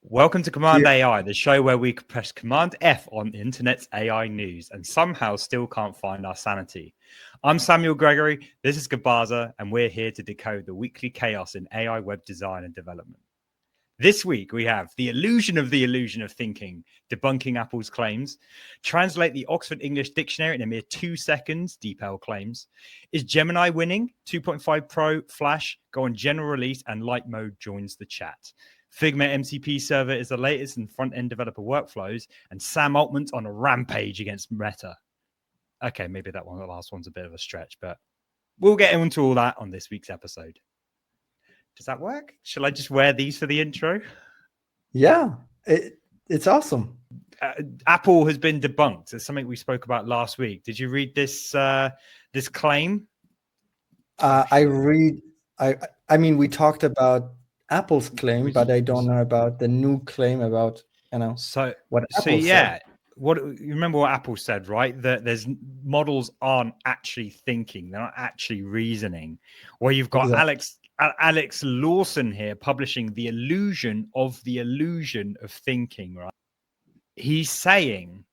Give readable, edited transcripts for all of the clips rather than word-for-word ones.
Welcome to Command Yeah. AI, the show where we press Command F on the internet's AI news and somehow still can't find our sanity. I'm Samuel Gregory, this is Gabaza, and we're here to decode the weekly chaos in AI web design and development. This week, we have the illusion of thinking, debunking Apple's claims, translate the Oxford English Dictionary in a mere 2 seconds, DeepL claims, is Gemini winning, 2.5 Pro Flash, go on general release, and Lite mode joins the chat. Figma MCP server is the latest in front-end developer workflows, and Sam Altman's on a rampage against Meta. Okay, maybe the last one's a bit of a stretch, but we'll get into all that on this week's episode. Does that work? Shall I just wear these for the intro? Yeah, it's awesome. Apple has been debunked. It's something we spoke about last week. Did you read this this claim? I mean, we talked about Apple's claim, but I don't know about the new claim about what Apple said. What you remember what Apple said, right? That there's models aren't actually thinking, they're not actually reasoning. Well, you've got Alex Lawson here publishing the illusion of thinking, right? He's saying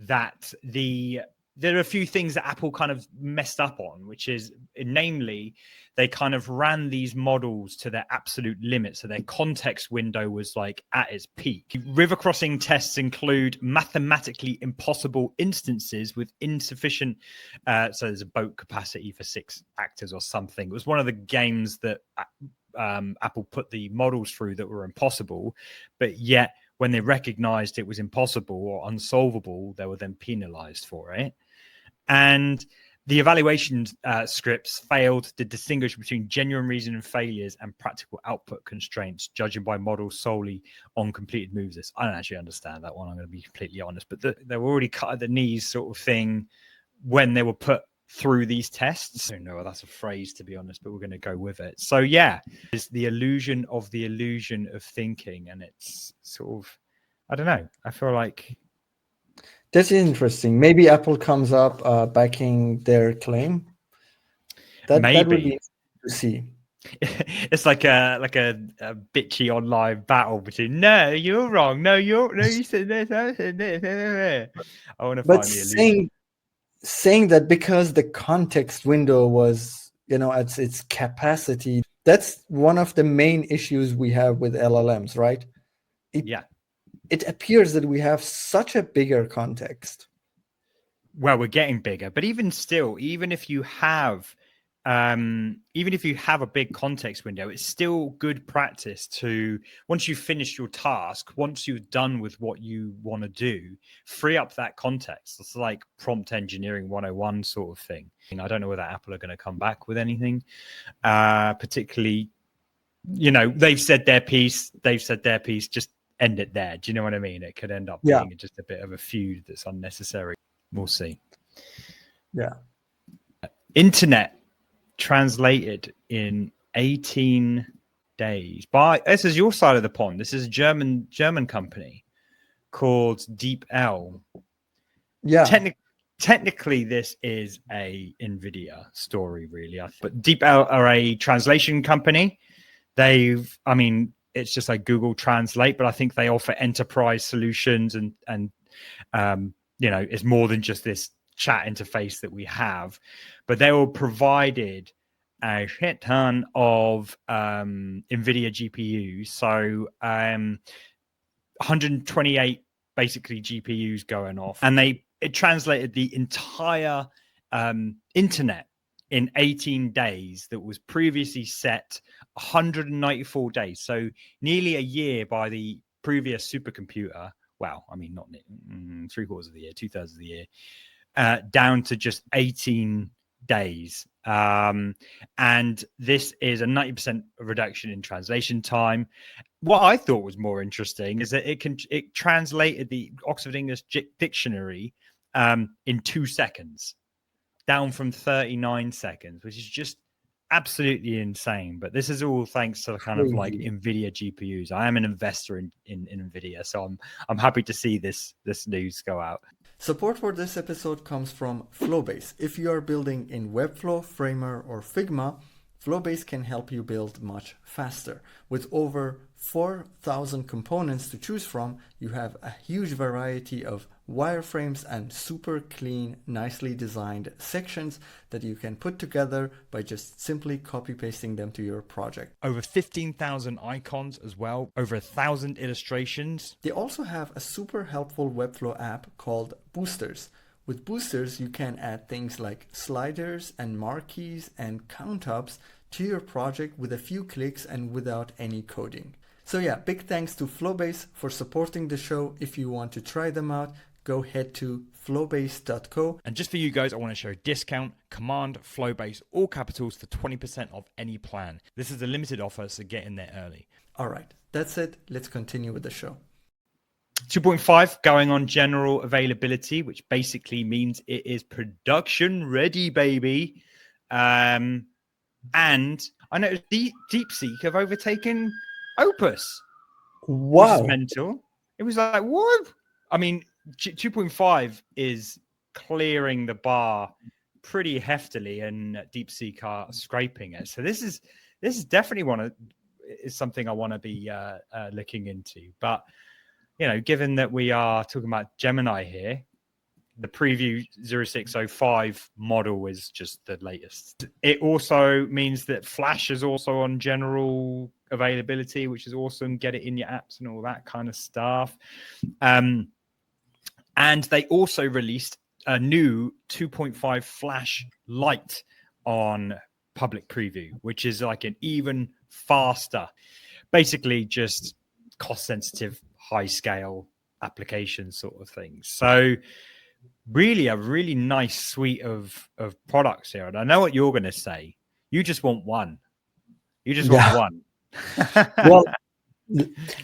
that there are a few things that Apple kind of messed up on, which is namely they kind of ran these models to their absolute limit. So their context window was like at its peak. River crossing tests include mathematically impossible instances with insufficient. So there's a boat capacity for 6 actors or something. It was one of the games that Apple put the models through that were impossible, but yet when they recognized it was impossible or unsolvable, they were then penalized for it. And the evaluation scripts failed to distinguish between genuine reasoning failures and practical output constraints, judging by models solely on completed moves. I don't actually understand that one, I'm going to be completely honest, but they were already cut at the knees sort of thing when they were put through these tests. I don't know if that's a phrase, to be honest, but we're going to go with it. So yeah, it's the illusion of thinking, and it's sort of, I don't know, I feel like that's interesting. Maybe Apple comes up backing their claim. That would be interesting to see. It's like a bitchy online battle between no, you're wrong, no, you said this, I said this. I want to find the illusion. Saying that because the context window was, at its capacity, that's one of the main issues we have with LLMs, right? It appears that we have such a bigger context. Well, we're getting bigger, but even still, even if you have a big context window, it's still good practice to, once you've finished your task, once you're done with what you want to do, free up that context. It's like prompt engineering 101 sort of thing. I don't know whether Apple are going to come back with anything, particularly, they've said their piece, just end it there. Do you know what I mean? It could end up being just a bit of a feud that's unnecessary. We'll see. Yeah. Internet translated in 18 days by, this is your side of the pond, this is a German company called DeepL. Technically this is a NVIDIA story, really, but DeepL are a translation company. It's just like Google Translate, but I think they offer enterprise solutions and it's more than just this chat interface that we have, but they were provided a shit ton of NVIDIA GPUs. So 128 basically GPUs going off, and it translated the entire internet in 18 days that was previously set 194 days. So nearly a year by the previous supercomputer. Well, not 3/4 of the year, 2/3 of the year, down to just 18 days. And this is a 90% reduction in translation time. What I thought was more interesting is that it translated the Oxford English Dictionary in 2 seconds, down from 39 seconds, which is just absolutely insane. But this is all thanks to kind of like NVIDIA GPUs. I am an investor in NVIDIA, so I'm happy to see this news go out. Support for this episode comes from Flowbase. If you are building in Webflow, Framer, or Figma, Flowbase can help you build much faster. With over 4,000 components to choose from, you have a huge variety of wireframes and super clean, nicely designed sections that you can put together by just simply copy pasting them to your project. Over 15,000 icons as well, over 1,000 illustrations. They also have a super helpful Webflow app called Boosters. With Boosters, you can add things like sliders and marquees and count-ups to your project with a few clicks and without any coding. So yeah, big thanks to Flowbase for supporting the show. If you want to try them out, go head to flowbase.co. And just for you guys, I want to show a discount, Command Flowbase, all capitals for 20% off any plan. This is a limited offer, so get in there early. All right, that's it. Let's continue with the show. 2.5 going on general availability, which basically means it is production ready, baby. And I know DeepSeek have overtaken Opus. Wow. Which is mental. It was like, what? I mean, 2.5 is clearing the bar pretty heftily, and DeepSeek are scraping it. So this is definitely is something I want to be looking into. But given that we are talking about Gemini here, the preview 0605 model is just the latest. It also means that Flash is also on general availability, which is awesome. Get it in your apps and all that kind of stuff. And they also released a new 2.5 Flash Lite on public preview, which is like an even faster, basically just cost-sensitive, high-scale application sort of thing. So really a really nice suite of products here. And I know what you're going to say. You just want one. You just want one. Well,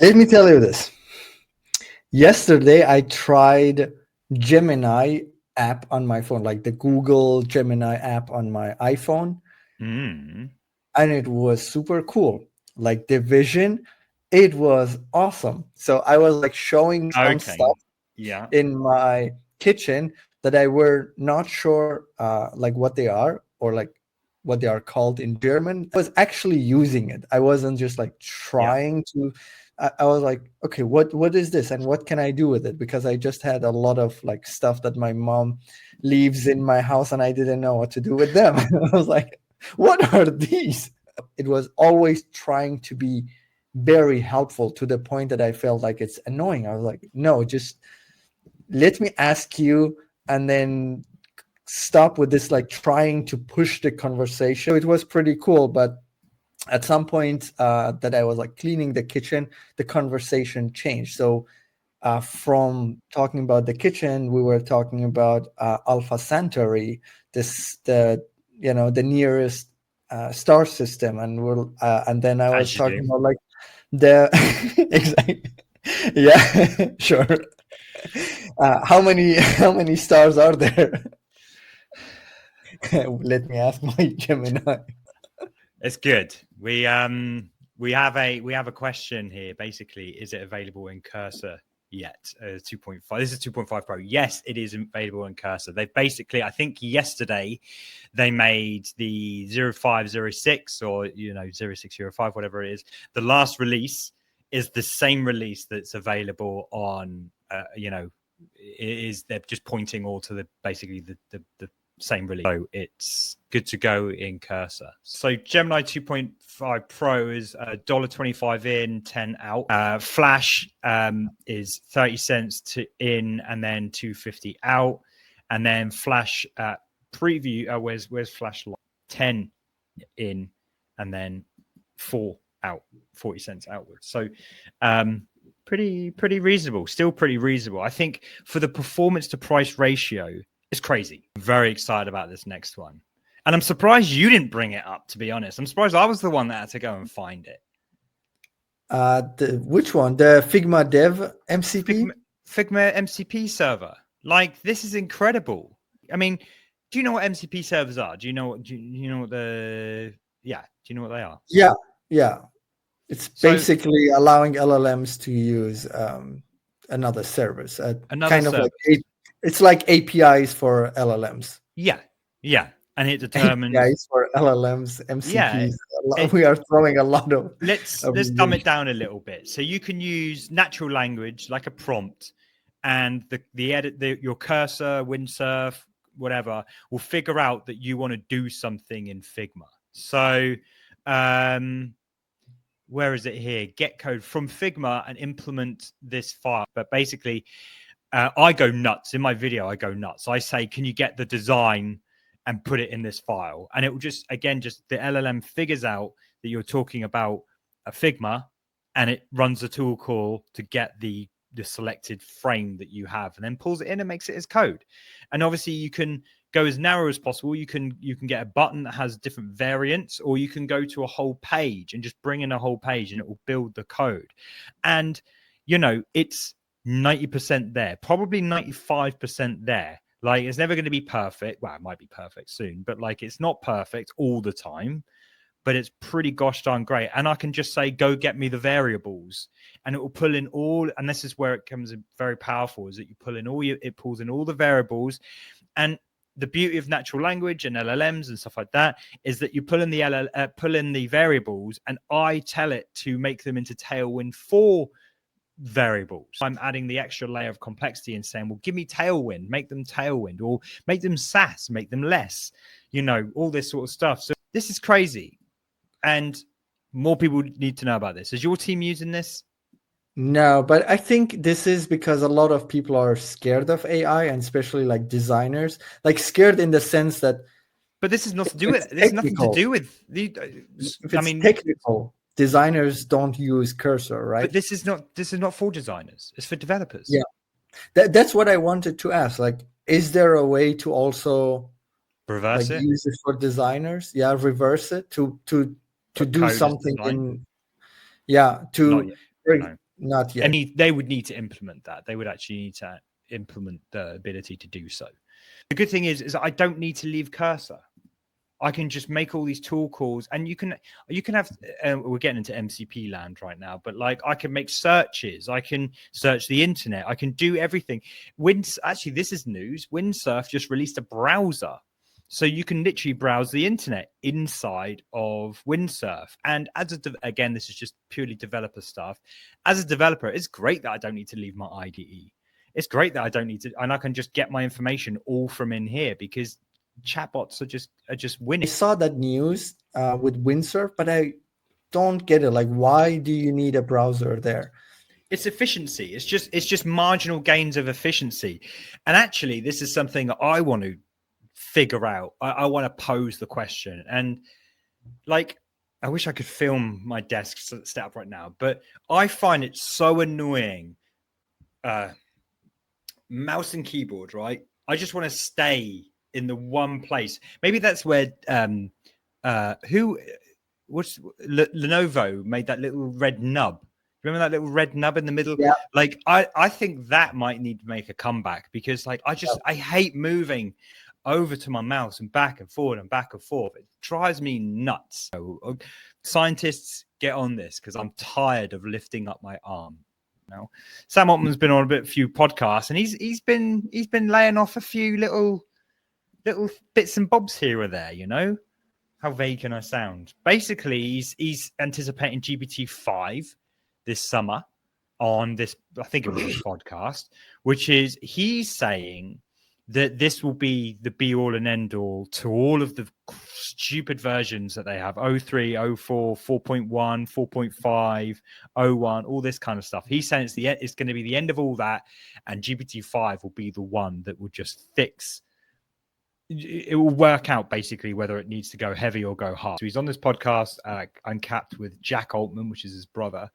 let me tell you this. Yesterday, I tried Gemini app on my phone, like the Google Gemini app on my iPhone. And it was super cool. Like the vision, it was awesome. So I was like showing some stuff in my kitchen that I were not sure like what they are, or like what they are called in German. I was actually using it. I wasn't just like trying to. I was like, okay, what is this and what can I do with it? Because I just had a lot of like stuff that my mom leaves in my house and I didn't know what to do with them. I was like, what are these? It was always trying to be very helpful, to the point that I felt like it's annoying. I was like, no, just let me ask you, and then stop with this like trying to push the conversation. It was pretty cool, but at some point that I was like cleaning the kitchen, the conversation changed. So from talking about the kitchen, we were talking about Alpha Centauri, the nearest star system, and then I was talking about like the exactly, yeah, sure. How many stars are there? Let me ask my Gemini. It's good. We have a question here. Basically, is it available in Cursor yet? 2.5. This is 2.5 Pro. Yes, it is available in Cursor. They've basically, I think yesterday, they made the 0506 or 0605, whatever it is. The last release is the same release that's available on. They're just pointing all to the same release. So it's good to go in Cursor. So Gemini 2.5 Pro is $1.25 in, 10 out. Flash is 30 cents in and then $2.50 out. And then Flash preview, where's Flash Lite? 10 in and then 4 out, 40 cents outwards. So pretty reasonable, still pretty reasonable. I think for the performance to price ratio, it's crazy. I'm very excited about this next one. And I'm surprised you didn't bring it up, to be honest. I'm surprised I was the one that had to go and find it. Which one? The Figma Dev MCP? Figma MCP server. Like, this is incredible. I mean, do you know what MCP servers are? Do you know what they are? Yeah. It's basically allowing LLMs to use another service. Kind of like it's like APIs for LLMs. Yeah. and it determines APIs for LLMs, MCPs. Yeah, We are throwing a lot of. let's dumb it down a little bit. So you can use natural language like a prompt, and your cursor, windsurf, whatever, will figure out that you want to do something in Figma. So where is it here? Get code from Figma and implement this file. But basically, I go nuts in my video. I go nuts. I say, can you get the design and put it in this file? And it will just the LLM figures out that you're talking about a Figma, and it runs a tool call to get the selected frame that you have, and then pulls it in and makes it as code. And obviously you can go as narrow as possible. You can get a button that has different variants, or you can go to a whole page and just bring in a whole page and it will build the code. And it's 90% there, probably 95% there. Like, it's never going to be perfect. Well, it might be perfect soon, but like, it's not perfect all the time, but it's pretty gosh darn great. And I can just say, go get me the variables, and it will pull in all. And this is where it comes in very powerful, is that you pull in it pulls in all the variables. And the beauty of natural language and LLMs and stuff like that is that you pull in the variables, and I tell it to make them into Tailwind for variables. I'm adding the extra layer of complexity and saying, well, give me Tailwind, make them Tailwind, or make them SAS, make them less, all this sort of stuff. So this is crazy. And more people need to know about this. Is your team using this? No, but I think this is because a lot of people are scared of AI, and especially like designers, like scared in the sense that. But this is not to do with. There's nothing to do with the. If it's technical, designers don't use cursor, right? But this is not for designers. It's for developers. Yeah, that's what I wanted to ask. Like, is there a way to also reverse it? Use it for designers? Yeah, reverse it to do something in. Yeah, to. Not yet. And they would need to implement that. They would actually need to implement the ability to do so. The good thing is I don't need to leave cursor. I can just make all these tool calls, and you can have. We're getting into MCP land right now, but like, I can make searches. I can search the internet. I can do everything. Actually, this is news. Windsurf just released a browser. So you can literally browse the internet inside of Windsurf. And again, this is just purely developer stuff. As a developer, it's great that I don't need to leave my IDE. It's great that I don't need to, and I can just get my information all from in here, because chatbots are just winning. I saw that news with Windsurf, but I don't get it. Like, why do you need a browser there? It's efficiency. It's just marginal gains of efficiency. And actually, this is something I want to figure out. I want to pose the question, and like, I wish I could film my desk set up right now, but I find it so annoying. Mouse and keyboard, right? I just want to stay in the one place. Maybe that's where Lenovo made that little red nub. Remember that little red nub in the middle? Yeah. Like, I think that might need to make a comeback, because like, I hate moving over to my mouse and back and forward and back and forth. It drives me nuts. So, scientists, get on this, because I'm tired of lifting up my arm. Now, Sam Altman's been on a few podcasts, and he's been laying off a few little bits and bobs here or there. How vague can I sound? Basically, he's anticipating GPT-5 this summer on this, I think it was a podcast, which is, he's saying that this will be the be all and end all to all of the stupid versions that they have: 03, 04, 4.1, 4.5, 01, all this kind of stuff. He's saying it's going to be the end of all that, and GPT-5 will be the one that will just fix. It will work out basically whether it needs to go heavy or go hard. So he's on this podcast, Uncapped, with Jack Altman, which is his brother.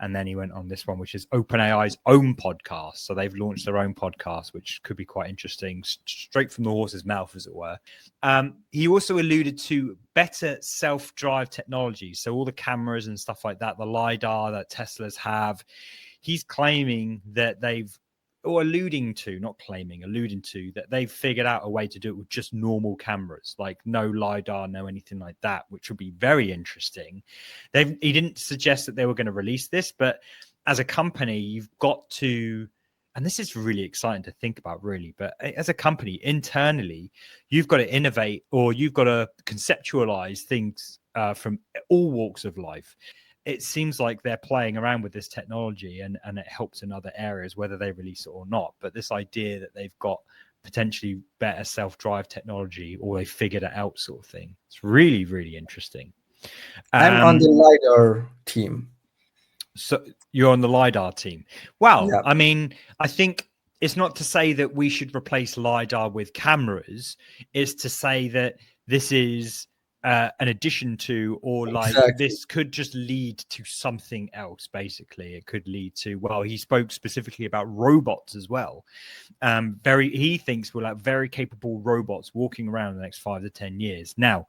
And then he went on this one, which is OpenAI's own podcast. So they've launched their own podcast, which could be quite interesting, straight from the horse's mouth, as it were. He also alluded to better self-drive technology. So all the cameras and stuff like that, the LiDAR that Teslas have, he's claiming that alluding to that they've figured out a way to do it with just normal cameras, like no LiDAR, no anything like that, which would be very interesting. He didn't suggest that they were going to release this, but as a company, you've got to and this is really exciting to think about, really, but as a company internally, you've got to innovate, or you've got to conceptualize things from all walks of life. It seems like they're playing around with this technology, and it helps in other areas, whether they release it or not. But this idea that they've got potentially better self-drive technology, or they figured it out, sort of thing, it's really, really interesting. I'm on the LiDAR team. So you're on the LiDAR team. Well, yeah. I mean, I think it's not to say that we should replace LiDAR with cameras. It's to say that this is an addition to, or like this could just lead to something else. Basically, it could lead to, well, he spoke specifically about robots as well. He thinks we'll have very capable robots walking around in the next 5 to 10 years. Now,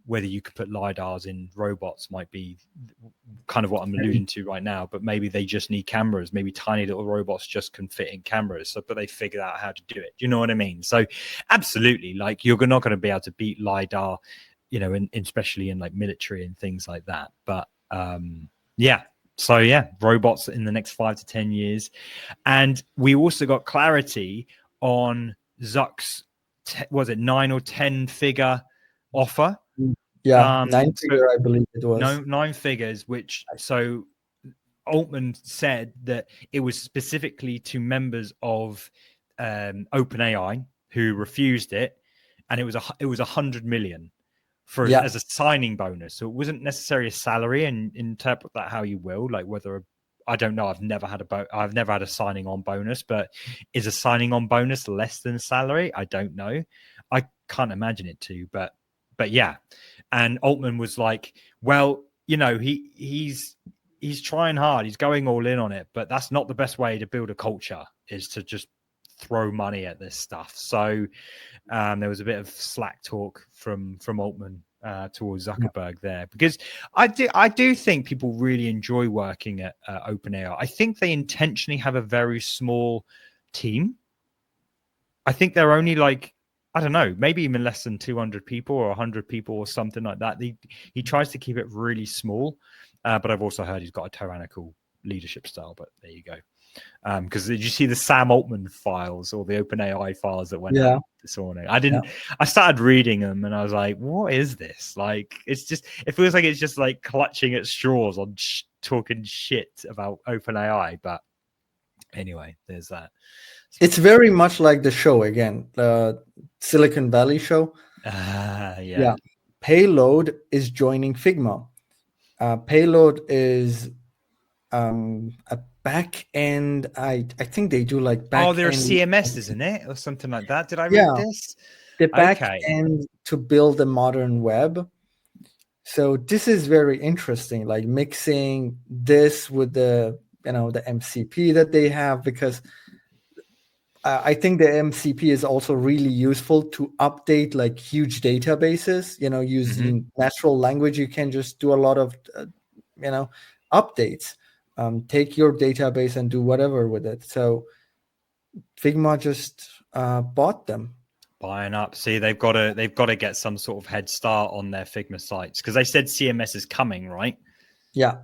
whether you could put LiDARs in robots might be kind of what I'm alluding to right now, but maybe they just need cameras. Maybe tiny little robots just can fit in cameras. So, but they figured out how to do it. Do you know what I mean? So absolutely, like, you're not going to be able to beat LiDAR, you know, especially in like military and things like that. But yeah. So yeah, robots in the next 5 to 10 years. And we also got clarity on Zuck's, was it 9 or 10 figure offer? Yeah, 9 figure, I believe it was. 9 figures, which, so Altman said that it was specifically to members of OpenAI who refused it, and it was 100 million as a signing bonus. So it wasn't necessarily a salary, and interpret that how you will, like whether, I don't know, I've never had a signing on bonus, but is a signing on bonus less than salary? I don't know. I can't imagine it to, but yeah. And Altman was like, well, you know, he's trying hard, he's going all in on it, but that's not the best way to build a culture, is to just throw money at this stuff. So there was a bit of slack talk from Altman towards Zuckerberg there, because I do think people really enjoy working at OpenAI. I think they intentionally have a very small team. I think they're only like, I don't know, maybe even less than 200 people or 100 people or something like that. He tries to keep it really small, but I've also heard he's got a tyrannical leadership style. But there you go. Because did you see the Sam Altman files, or the OpenAI files that went out this morning? I didn't. Yeah. I started reading them and I was like, what is this? Like, it feels like it's just like clutching at straws on talking shit about OpenAI. But anyway, there's that. It's very much like the show again, the Silicon Valley show. Yeah. Payload is joining Figma. Payload is a back end. I think they do like back. Oh, they're CMS, isn't it, or something like that? Did I read this? The back end to build a modern web. So this is very interesting, like mixing this with the MCP that they have, because I think the MCP is also really useful to update like huge databases. Using natural language, you can just do a lot of updates. Take your database and do whatever with it. So Figma just bought them. Buying up. See, they've got to get some sort of head start on their Figma sites, because they said CMS is coming, right? Yeah,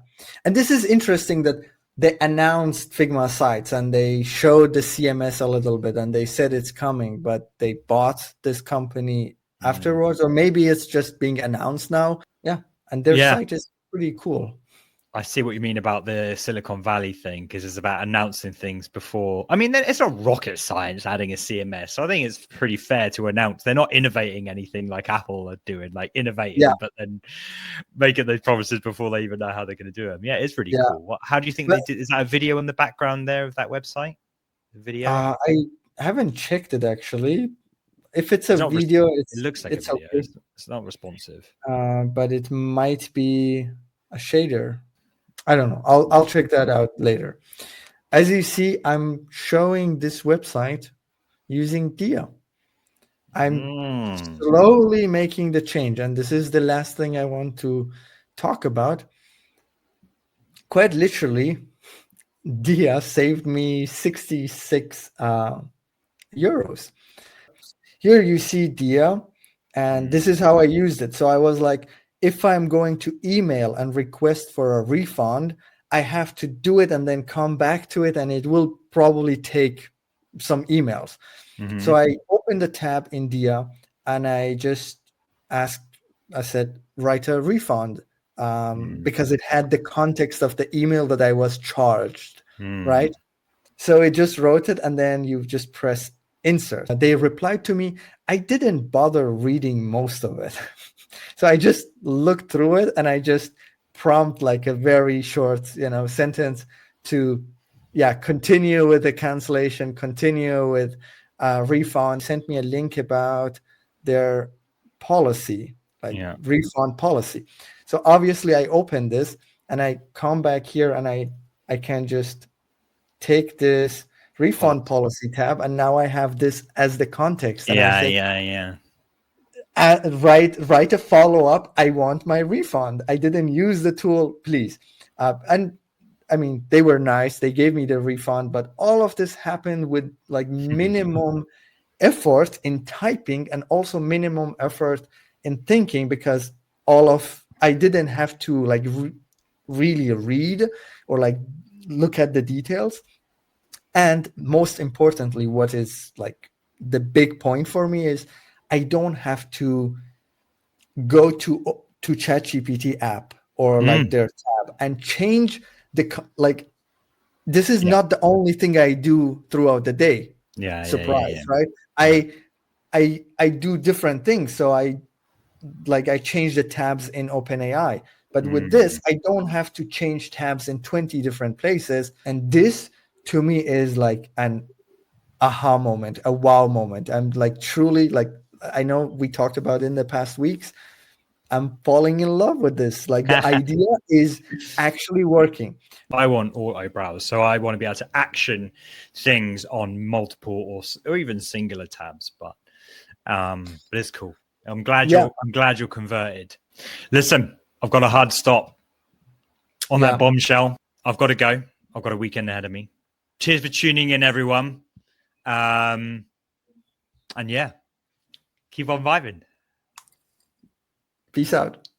and this is interesting that they announced Figma sites and they showed the CMS a little bit and they said it's coming, but they bought this company afterwards, or maybe it's just being announced now. Yeah, and their site is pretty cool. I see what you mean about the Silicon Valley thing, because it's about announcing things before. I mean, it's not rocket science adding a CMS. So I think it's pretty fair to announce. They're not innovating anything like Apple are doing, like innovating, but then making those promises before they even know how they're going to do them. Yeah, it's really cool. How do you think they did? Is that a video in the background there of that website? The video? I haven't checked it actually. If it's a video, it looks like a video. Okay. It's not responsive. But it might be a shader. I don't know. I'll check that out later. As you see, I'm showing this website using Dia. I'm slowly making the change, and this is the last thing I want to talk about. Quite literally, Dia saved me 66 euros. Here you see Dia, and this is how I used it. So I was like, if I'm going to email and request for a refund, I have to do it and then come back to it, and it will probably take some emails. So I opened the tab in Dia and I just asked, I said, write a refund, because it had the context of the email that I was charged, right? So it just wrote it, and then you just press insert. They replied to me. I didn't bother reading most of it. So I just looked through it and I just prompt like a very short, sentence to, continue with the cancellation, continue with refund. Sent me a link about their policy, like refund policy. So obviously I open this and I come back here and I can just take this refund policy tab, and now I have this as the context. And I said, write a follow-up. I want my refund. I didn't use the tool, please. And I mean, they were nice. They gave me the refund, but all of this happened with like minimum effort in typing and also minimum effort in thinking, because I didn't have to like really read or like look at the details. And most importantly, what is like the big point for me is I don't have to go to ChatGPT app or like their tab and change like, this is not the only thing I do throughout the day. Surprise, right? I do different things. So I change the tabs in OpenAI. But with this, I don't have to change tabs in 20 different places. And this to me is like an aha moment, a wow moment. I'm like truly like, I know we talked about in the past weeks, I'm falling in love with this. Like the idea is actually working. I want auto browse, so I want to be able to action things on multiple or even singular tabs. But it's cool. I'm glad you're converted. Listen, I've got a hard stop on that bombshell. I've got to go. I've got a weekend ahead of me. Cheers for tuning in, everyone. And keep on vibing. Peace out.